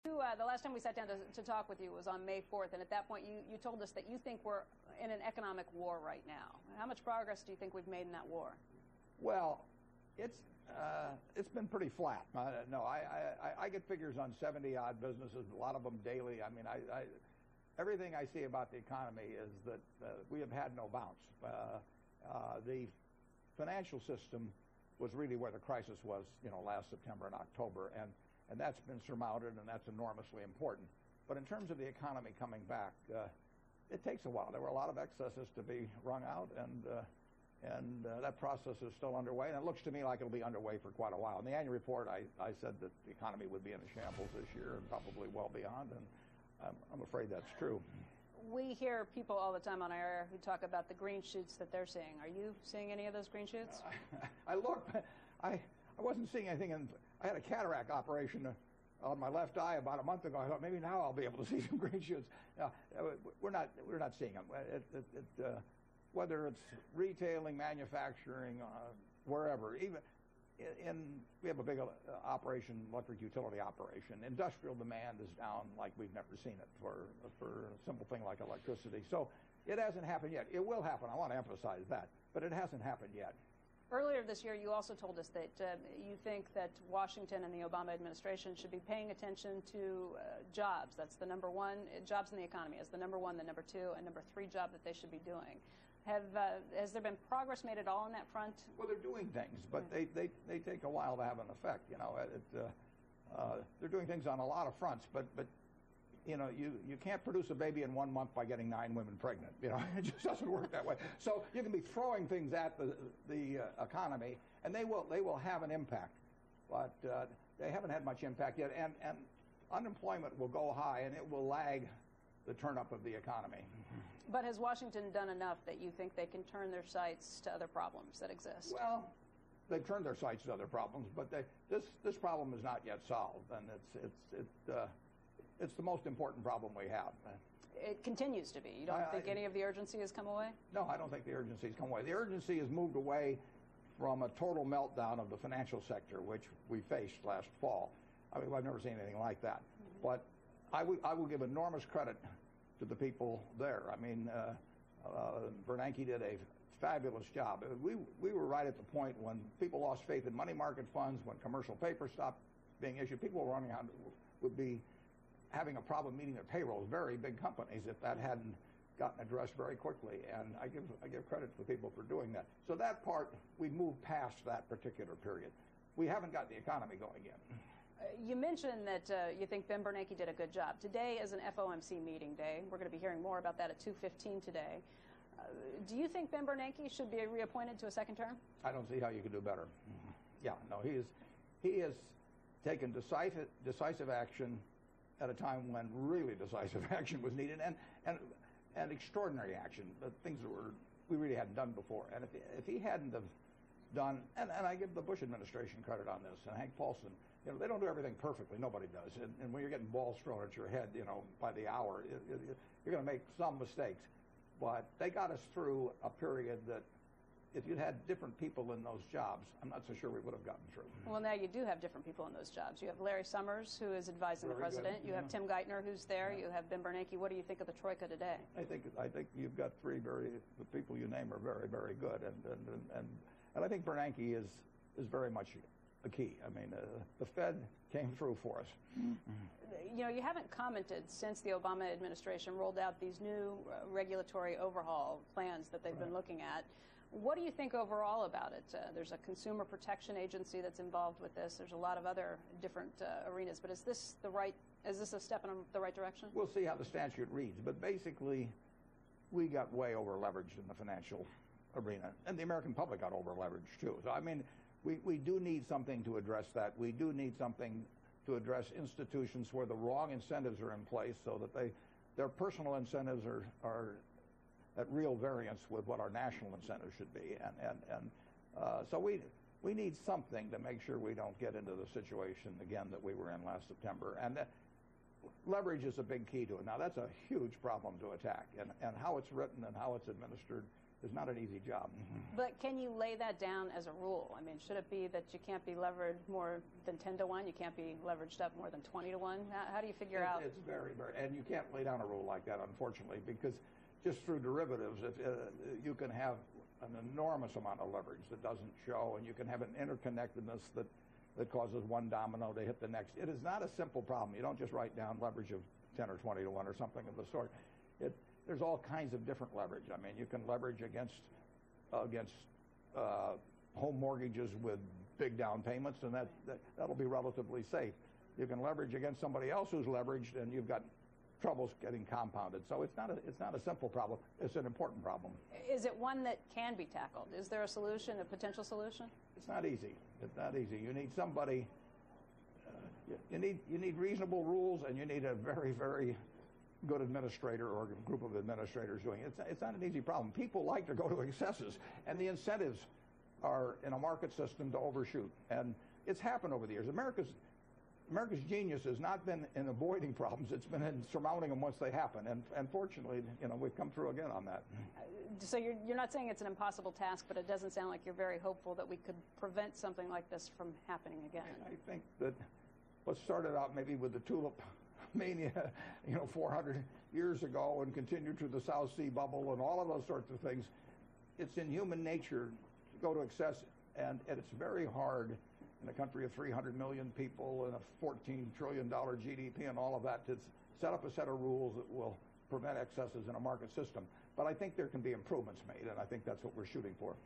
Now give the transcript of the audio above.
The last time we sat down to talk with you was on May 4th, and at that point you told us that you think we're in an economic war right now. How much progress do you think we've made in that war? Well, it's been pretty flat. No, I get figures on 70-odd businesses, a lot of them daily. I mean, everything I see about the economy is that we have had no bounce. The financial system was really where the crisis was, last September and October, and that's been surmounted, and that's enormously important. But in terms of the economy coming back, it takes a while. There were a lot of excesses to be wrung out, and that process is still underway, and it looks to me like it'll be underway for quite a while. In the annual report, I said that the economy would be in a shambles this year and probably well beyond, and I'm afraid that's true. We hear people all the time on our air who talk about the green shoots that they're seeing. Are you seeing any of those green shoots? I looked. I wasn't seeing anything, and I had a cataract operation on my left eye about a month ago. I thought maybe now I'll be able to see some green shoots. No, we're not seeing them. Whether it's retailing, manufacturing, wherever, even we have a big operation, electric utility operation. Industrial demand is down like we've never seen it for a simple thing like electricity. So it hasn't happened yet. It will happen. I want to emphasize that, but it hasn't happened yet. Earlier this year, you also told us that you think that Washington and the Obama administration should be paying attention to jobs. That's the number one, jobs in the economy as the number one, the number two, and number three job that they should be doing. Has there been progress made at all on that front? Well, they're doing things, but they take a while to have an effect. They're doing things on a lot of fronts, but you can't produce a baby in 1 month by getting 9 women pregnant. It just doesn't work that way. So you can be throwing things at the economy, and they will have an impact, but they haven't had much impact yet. And unemployment will go high, and it will lag the turn-up of the economy. But has Washington done enough that you think they can turn their sights to other problems that exist? Well, they've turned their sights to other problems, but this problem is not yet solved, and it's the most important problem we have. It continues to be. You don't think any of the urgency has come away? No, I don't think the urgency has come away. The urgency has moved away from a total meltdown of the financial sector, which we faced last fall. I mean, I've never seen anything like that. But I will give enormous credit to the people there. I mean, Bernanke did a fabulous job. We were right at the point when people lost faith in money market funds, when commercial paper stopped being issued. People were running out, would be having a problem meeting their payrolls, very big companies, if that hadn't gotten addressed very quickly. And I give credit to the people for doing that. So that part, we moved past that particular period. We haven't got the economy going yet. You mentioned that you think Ben Bernanke did a good job. Today is an FOMC meeting day. We're going to be hearing more about that at 2:15 today. Do you think Ben Bernanke should be reappointed to a second term? I don't see how you could do better. Yeah, no, he has taken decisive action at a time when really decisive action was needed, and extraordinary action, things that we really hadn't done before. And if he hadn't have done, and I give the Bush administration credit on this, and Hank Paulson, they don't do everything perfectly. Nobody does. And when you're getting balls thrown at your head, by the hour, you're going to make some mistakes. But they got us through a period that, if you'd had different people in those jobs, I'm not so sure we would have gotten through. Well, now you do have different people in those jobs. You have Larry Summers, who is advising the president. You have Tim Geithner, who's there. You have Ben Bernanke. What do you think of the troika today? I think you've got the people you name are very, very good, and I think Bernanke is very much the key. I mean, the Fed came through for us. You haven't commented since the Obama administration rolled out these new regulatory overhaul plans that they've been looking at. What do you think overall about it? There's a consumer protection agency that's involved with this. There's a lot of other different arenas. But is this a step in the right direction? We'll see how the statute reads. But basically, we got way over leveraged in the financial arena, and the American public got over leveraged too. So I mean, we do need something to address that. We do need something to address institutions where the wrong incentives are in place, so that their personal incentives are at real variance with what our national incentives should be. So we need something to make sure we don't get into the situation again that we were in last September. And leverage is a big key to it. Now, that's a huge problem to attack, and how it's written and how it's administered is not an easy job. But can you lay that down as a rule? I mean, should it be that you can't be levered more than 10 to 1? You can't be leveraged up more than 20 to 1? How do you figure out? It's very, and you can't lay down a rule like that, unfortunately, because just through derivatives, you can have an enormous amount of leverage that doesn't show, and you can have an interconnectedness that causes one domino to hit the next. It is not a simple problem. You don't just write down leverage of 10 or 20 to 1 or something of the sort. There's all kinds of different leverage. I mean, you can leverage against home mortgages with big down payments, and that'll be relatively safe. You can leverage against somebody else who's leveraged, and you've got troubles getting compounded. So it's not a simple problem. It's an important problem. Is it one that can be tackled? Is there a solution, a potential solution? It's not easy. It's not easy. You need somebody. You need reasonable rules, and you need a very, very good administrator or a group of administrators doing it. It's not an easy problem. People like to go to excesses, and the incentives are in a market system to overshoot. And it's happened over the years. America's genius has not been in avoiding problems. It's been in surmounting them once they happen. And fortunately, we've come through again on that. So you're not saying it's an impossible task, but it doesn't sound like you're very hopeful that we could prevent something like this from happening again. I think that what started out maybe with the tulip mania, 400 years ago, and continued through the South Sea bubble and all of those sorts of things. It's in human nature to go to excess, and it's very hard in a country of 300 million people and a $14 trillion GDP and all of that to set up a set of rules that will prevent excesses in a market system. But I think there can be improvements made, and I think that's what we're shooting for.